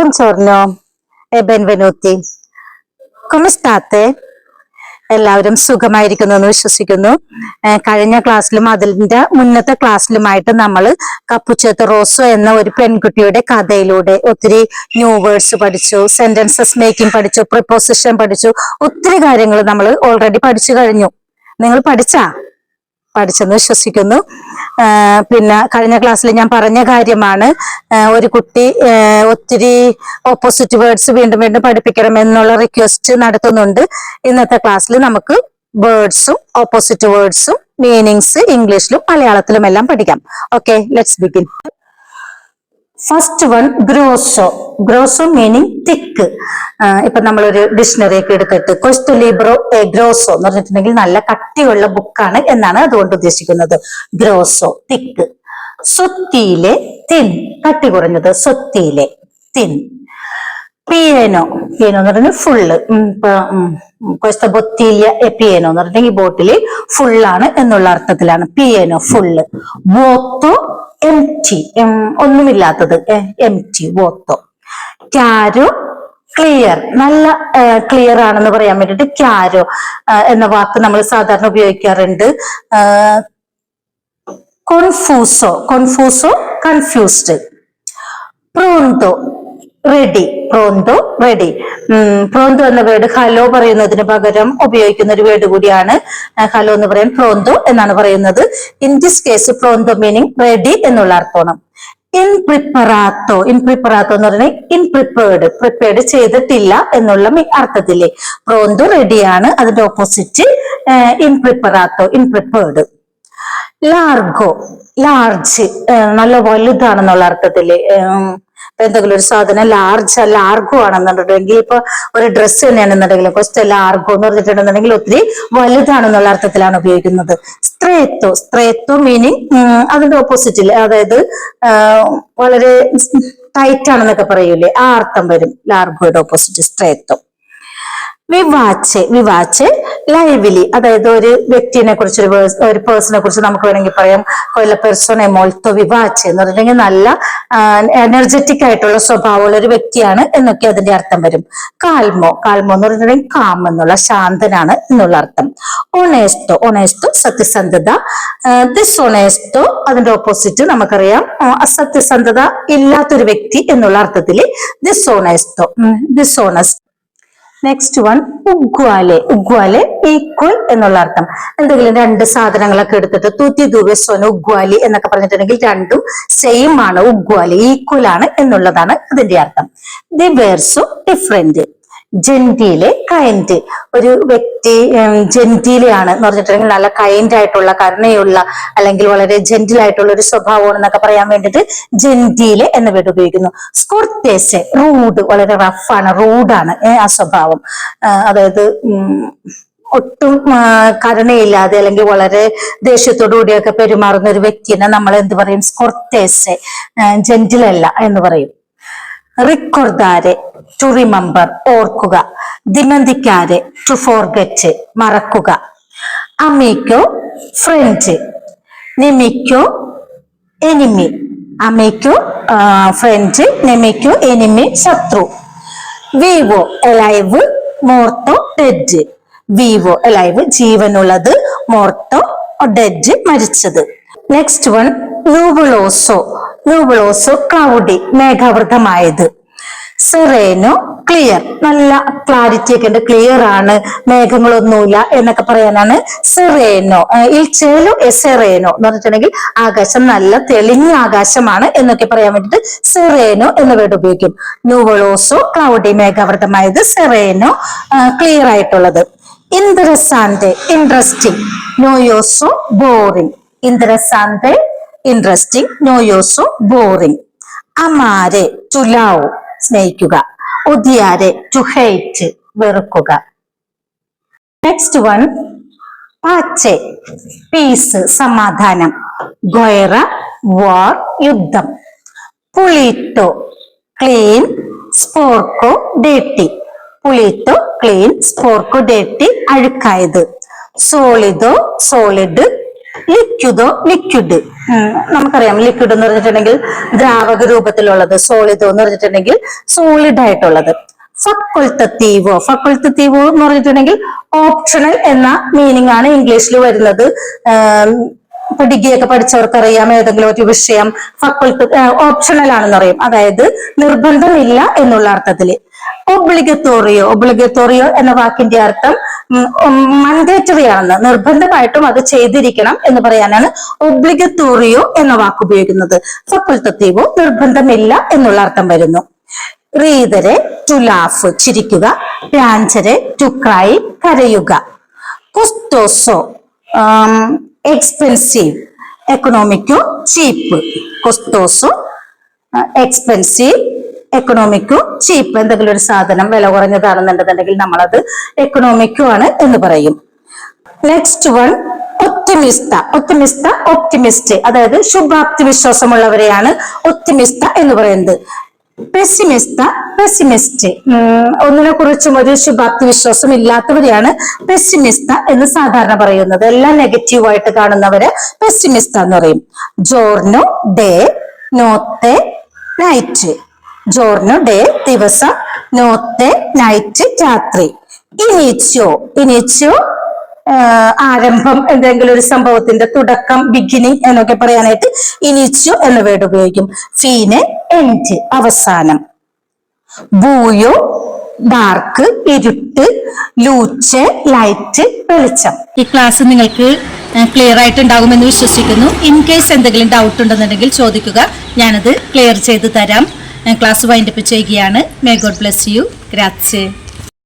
Buongiorno e benvenuti. Come state? എല്ലാവരും സുഖമായിരിക്കുന്നു എന്ന് വിശ്വസിക്കുന്നു. കഴിഞ്ഞ ക്ലാസ്സിലും അതിന്റെ മുന്നത്തെ ക്ലാസ്സിലുമായിട്ട് നമ്മൾ കപ്പുച്ചേത്ത് റോസോ എന്ന ഒരു പെൺകുട്ടിയുടെ കഥയിലൂടെ ഒത്തിരി ന്യൂ വേർഡ്സ് പഠിച്ചു, സെന്റൻസസ് മേക്കിംഗ് പഠിച്ചു, പ്രിപ്പോസിഷൻ പഠിച്ചു, ഒത്തിരി കാര്യങ്ങൾ നമ്മൾ ഓൾറെഡി പഠിച്ചു കഴിഞ്ഞു. നിങ്ങൾ പഠിച്ചെന്ന് വിശ്വസിക്കുന്നു. പിന്നെ കഴിഞ്ഞ ക്ലാസ്സിൽ ഞാൻ പറഞ്ഞ കാര്യമാണ്, ഒരു കുട്ടി ഒത്തിരി ഓപ്പോസിറ്റ് വേർഡ്സ് വീണ്ടും വീണ്ടും പഠിപ്പിക്കണം എന്നുള്ള റിക്വസ്റ്റ് നടത്തുന്നുണ്ട്. ഇന്നത്തെ ക്ലാസ്സിൽ നമുക്ക് വേർഡ്സും ഓപ്പോസിറ്റ് വേർഡ്സും മീനിങ്സ് ഇംഗ്ലീഷിലും മലയാളത്തിലും എല്ലാം പഠിക്കാം. Okay, let's begin. First one ഗ്രോസോ. ഗ്രോസോ മീനിങ് തിക്ക്. ഇപ്പൊ നമ്മളൊരു ഡിക്ഷണറി ഒക്കെ എടുത്തിട്ട് ക്വസ്റ്റോ ലിബ്രോ എ ഗ്രോസോ എന്ന് പറഞ്ഞിട്ടുണ്ടെങ്കിൽ നല്ല കട്ടിയുള്ള ബുക്കാണ് എന്നാണ് അതുകൊണ്ട് ഉദ്ദേശിക്കുന്നത്. ഗ്രോസോ തിക്ക്. സൊത്തിയിലെ തിൻ, കട്ടി കുറഞ്ഞത്. സൊത്തിയിലെ തിൻ. പിയേനോ, പിയേനോ എന്ന് പറഞ്ഞാൽ ഫുള്ള്. ക്വസ്റ്റോ ബൊത്തീലിയ എ പിയേനോ എന്ന് പറഞ്ഞിട്ടുണ്ടെങ്കിൽ ഈ ബോട്ടില് ഫുള്ളാണ് എന്നുള്ള അർത്ഥത്തിലാണ് പിയേനോ, ഫുള്ള്. വോത്തോ എംറ്റി, ഒന്നുമില്ലാത്തത്, എംറ്റി, വോത്തോ. ക്യാരോ ക്ലിയർ, നല്ല ക്ലിയർ ആണെന്ന് പറയാൻ വേണ്ടിട്ട് ക്യാരോ എന്ന വാക്ക് നമ്മൾ സാധാരണ ഉപയോഗിക്കാറുണ്ട്. കോൺഫൂസോ, കോൺഫൂസോ കൺഫ്യൂസ്ഡ്. പ്രോന്തോ റെഡി, പ്രോന്തോ റെഡി. പ്രോന്തോ എന്ന വേർഡ് ഹലോ പറയുന്നതിന് പകരം ഉപയോഗിക്കുന്ന ഒരു വേർഡ് കൂടിയാണ്. ഹലോ എന്ന് പറയാൻ പ്രോന്തോ എന്നാണ് പറയുന്നത്. ഇൻ ദിസ് കേസ് പ്രോന്തോ മീനിങ് റെഡി എന്നുള്ള അർത്ഥമാണ്. ഇൻ പ്രിപ്പറാത്തോ, ഇൻ പ്രിപ്പറാത്തോ എന്ന് പറഞ്ഞാൽ ഇൻ പ്രിപ്പേർഡ്, പ്രിപ്പേർഡ് ചെയ്തിട്ടില്ല എന്നുള്ള അർത്ഥത്തില് പ്രോന്തോ റെഡിയാണ്. അതിന്റെ ഓപ്പോസിറ്റ് ഇൻ പ്രിപ്പറാത്തോ, ഇൻ പ്രിപ്പേർഡ്. ലാർഗോ, ലാർജ്, നല്ല വലുതാണെന്നുള്ള അർത്ഥത്തില്. എന്തെങ്കിലും ഒരു സാധനം ലാർജ് ലാർഗോ ആണെന്നുണ്ടെങ്കിൽ, ഇപ്പൊ ഒരു ഡ്രസ്സ് തന്നെയാണെന്നുണ്ടെങ്കിൽ ക്വസ്റ്റ ലാർഗോ എന്ന് പറഞ്ഞിട്ടുണ്ടെന്നുണ്ടെങ്കിൽ ഒത്തിരി വലുതാണെന്നുള്ള അർത്ഥത്തിലാണ് ഉപയോഗിക്കുന്നത്. സ്ത്രേത്തോ, സ്ത്രേത്തോ മീനിങ് അതിന്റെ ഓപ്പോസിറ്റില്, അതായത് വളരെ ടൈറ്റ് ആണെന്നൊക്കെ പറയൂലേ, ആ അർത്ഥം വരും ലാർഗോയുടെ ഓപ്പോസിറ്റ് സ്ത്രേത്തോ. വിവാച്ചെ, വിവാച്ചെ ലൈവ്ലി, അതായത് ഒരു വ്യക്തിനെ കുറിച്ച്, ഒരു പേഴ്സണെ കുറിച്ച് നമുക്ക് വേണമെങ്കിൽ പറയാം കൊല്ല പെർസോണെ മോൾട്ടോ വിവാച്ചെ എന്ന് പറഞ്ഞിട്ടുണ്ടെങ്കിൽ നല്ല എനർജറ്റിക് ആയിട്ടുള്ള സ്വഭാവമുള്ള ഒരു വ്യക്തിയാണ് എന്നൊക്കെ അതിന്റെ അർത്ഥം വരും. കാൽമോ, കാൽമോ എന്ന് പറഞ്ഞിട്ടുണ്ടെങ്കിൽ കാം എന്നുള്ള, ശാന്തനാണ് എന്നുള്ള അർത്ഥം. ഒണേസ്റ്റോ, ഒണേസ്റ്റോ സത്യസന്ധത. ഡിസോണേസ്റ്റോ അതിന്റെ ഓപ്പോസിറ്റ് നമുക്കറിയാം, അസത്യസന്ധത ഇല്ലാത്തൊരു വ്യക്തി എന്നുള്ള അർത്ഥത്തില് ഡിസോണേസ്റ്റോ, ഡിസോണസ്റ്റ്. നെക്സ്റ്റ് വൺ ഉഗ്വാലെ. ഉഗ്വാലെ ഈക്വൽ എന്നുള്ള അർത്ഥം. എന്തെങ്കിലും രണ്ട് സാധനങ്ങളൊക്കെ എടുത്തിട്ട് തൂത്തി ദൂവസോന ഉഗ്വാലി എന്നൊക്കെ പറഞ്ഞിട്ടുണ്ടെങ്കിൽ രണ്ടും സെയിം ആണ്, ഉഗ്വാലി ഈക്വൽ ആണ് എന്നുള്ളതാണ് അതിന്റെ അർത്ഥം. ദിവേഴ്സോ ഡിഫറെന്റ്. ജെന്റിലെ കൈൻഡ്, ഒരു വ്യക്തി ജെന്റിലാണ് എന്ന് പറഞ്ഞിട്ടുണ്ടെങ്കിൽ നല്ല കൈൻഡ് ആയിട്ടുള്ള, കരുണയുള്ള അല്ലെങ്കിൽ വളരെ ജെന്റിൽ ആയിട്ടുള്ള ഒരു സ്വഭാവമാണ് എന്നൊക്കെ പറയാൻ വേണ്ടിട്ട് ജെന്റിലെ എന്ന വേർഡ് ഉപയോഗിക്കുന്നു. സ്കോർത്തേസെ റൂഡ്, വളരെ റഫാണ്, റൂഡാണ് ആ സ്വഭാവം. അതായത് ഒട്ടും കരുണയില്ലാതെ അല്ലെങ്കിൽ വളരെ ദേഷ്യത്തോടു കൂടിയൊക്കെ പെരുമാറുന്ന ഒരു വ്യക്തിനെ നമ്മൾ എന്ത് പറയും? സ്കോർത്തേസെ, ജെന്റിലല്ല എന്ന് പറയും. റിക്കോർഡാരെ ടു റിമെമ്പർ, ഓർക്കുക. ദിമന്തിക്കാരെ ടു ഫോർഗെറ്റ്, മറക്കുക. അമീക്കോ ഫ്രണ്ട്, നിമിക്കോ എനിമി. അമീക്കോ ഫ്രണ്ട്, നിമിക്കോ എനിമി ശത്രു. വിവോ എലൈവ്, മോർട്ടോ ഡെഡ്. വിവോ എലൈവ് ജീവനുള്ളത്, മോർട്ടോ ഡെഡ് മരിച്ചത്. നെക്സ്റ്റ് വൺ നൂബുളോസോ. നൂബുളോസോ ക്ലൗഡി, മേഘാവൃതമായത്. സെറേനോ ക്ലിയർ, നല്ല ക്ലാരിറ്റി ഒക്കെ ഉണ്ട്, ക്ലിയർ ആണ്, മേഘങ്ങളൊന്നുമില്ല എന്നൊക്കെ പറയാനാണ് സെറേനോ. ഇൽ ചേലോ സെറേനോ എന്ന് പറഞ്ഞിട്ടുണ്ടെങ്കിൽ ആകാശം നല്ല തെളിഞ്ഞ ആകാശമാണ് എന്നൊക്കെ പറയാൻ വേണ്ടിട്ട് സെറേനോ എന്ന വേർഡ് ഉപയോഗിക്കും. നൂവളോസോ ക്ലൗഡി, മേഘാവൃതമായത്. സെറേനോ ക്ലിയർ ആയിട്ടുള്ളത്. ഇൻട്രസാന്റെ ഇൻട്രസ്റ്റിംഗ്. നോയോസോ ബോറിംഗ്. ഇൻട്രസാന്റെ ഇൻട്രസ്റ്റിംഗ്, നോയോസോ ബോറിംഗ്. അമാരെ ടു ലവ്, സ്നേഹിക്കുക. ഒദിയാരെ ടു ഹേറ്റ്, വെറുക്കുക. നെക്സ്റ്റ് വൺ പാച്ചെ പീസ്, സമാധാനം. ഗൊയറ വാർ, യുദ്ധം. പുളിറ്റോ ക്ലീൻ, സ്പോർക്കോ ഡേട്ടി. പുളിറ്റോ ക്ലീൻ, സ്പോർക്കോ ഡേട്ടി അഴുക്കായത്. സോളിഡോ സോളിഡ്, ലിക്വിഡോ ലിക്വിഡ്. നമുക്കറിയാം ലിക്വിഡ് എന്ന് പറഞ്ഞിട്ടുണ്ടെങ്കിൽ ദ്രാവക രൂപത്തിലുള്ളത്, സോളിഡോ എന്ന് പറഞ്ഞിട്ടുണ്ടെങ്കിൽ സോളിഡ് ആയിട്ടുള്ളത്. ഫക്കുൾട്ടത്തീവോ എന്ന് പറഞ്ഞിട്ടുണ്ടെങ്കിൽ ഓപ്ഷണൽ എന്ന മീനിങ് ആണ് ഇംഗ്ലീഷിൽ വരുന്നത്. ഇപ്പൊ ഡിഗ്രി ഒക്കെ പഠിച്ചവർക്കറിയാം ഏതെങ്കിലും ഒരു വിഷയം ഓപ്ഷണൽ ആണെന്ന് പറയും, അതായത് നിർബന്ധമില്ല എന്നുള്ള അർത്ഥത്തില്. ഒബ്ലിഗത്തോറിയോ എന്ന വാക്കിന്റെ അർത്ഥം മൻഡേറ്ററി ആണെന്ന്, നിർബന്ധമായിട്ടും അത് ചെയ്തിരിക്കണം എന്ന് പറയാനാണ് ഒബ്ലിഗത്തോറിയോ എന്ന വാക്ക് ഉപയോഗിക്കുന്നത്. ഫക്കുൾട്ടത്തീവോ നിർബന്ധമില്ല എന്നുള്ള അർത്ഥം വരുന്നു. റീദരെ ടു ലാഫ് ചിരിക്കുക, പ്യാഞ്ചരെ ടു ക്രൈ കരയുക. കൊസ്റ്റോസോ എക്സ്പെൻസീവ്, എക്കണോമിക്കോ ചീപ്പ്. കൊസ്റ്റോസോ എക്സ്പെൻസീവ്, എക്കണോമിക്കോ ചീപ്പ്. എന്തെങ്കിലും ഒരു സാധനം വില കുറഞ്ഞതാണെന്നുണ്ടെന്നുണ്ടെങ്കിൽ നമ്മളത് എക്കണോമിക്കോ ആണ് എന്ന് പറയും. നെക്സ്റ്റ് വൺ ഒപ്റ്റിമിസ്റ്റ്, അതായത് ശുഭാപ്തി വിശ്വാസമുള്ളവരെയാണ് ഒപ്റ്റിമിസ്റ്റ എന്ന് പറയുന്നത്. പെസിമിസ്റ്റ് ഒന്നിനെ കുറിച്ചും ഒരു ശുഭാപ്തി വിശ്വാസം ഇല്ലാത്തവരെയാണ് പെസിമിസ്റ്റ എന്ന് സാധാരണ പറയുന്നത്. എല്ലാം നെഗറ്റീവായിട്ട് കാണുന്നവരെ പെസിമിസ്റ്റ എന്ന് പറയും. ജോർനോ ഡേ, നോത്തെ നൈറ്റ്. ജോർനോ ഡേ ദിവസം, നോത്തെ നൈറ്റ് രാത്രി. ഇനീച്ചിയോ ആരംഭം, എന്തെങ്കിലും ഒരു സംഭവത്തിന്റെ തുടക്കം, ബിഗിനിങ് എന്നൊക്കെ പറയാനായിട്ട് ഇനീച്ചിയോ എന്ന വേർഡ് ഉപയോഗിക്കും. ഫീനെ എൻഡ് അവസാനം. ബൂയോ ഡാർക്ക് ഇരുട്ട്, ലൂച്ച് ലൈറ്റ് വെളിച്ചം. ഈ ക്ലാസ് നിങ്ങൾക്ക് ക്ലിയർ ആയിട്ടുണ്ടാകുമെന്ന് വിശ്വസിക്കുന്നു. ഇൻ കേസ് എന്തെങ്കിലും ഡൗട്ട് ഉണ്ടെന്നുണ്ടെങ്കിൽ ചോദിക്കുക, ഞാനത് ക്ലിയർ ചെയ്ത് തരാം. ക്ലാസ് വൈൻഡപ്പ് ചെയ്യുകയാണ്. May God bless you. ഗ്രാzie.